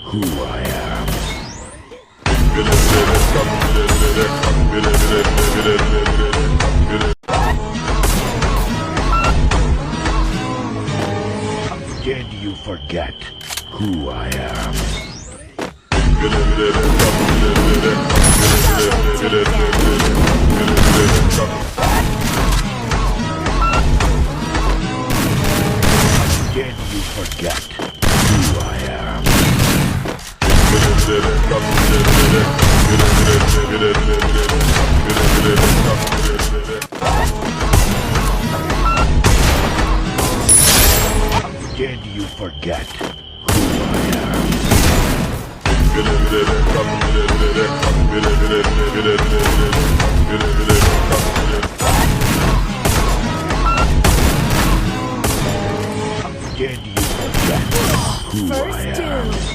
who I am. Did you forget who I am? Did you forget who I am? Did you forget who I am? Did you forget who I am?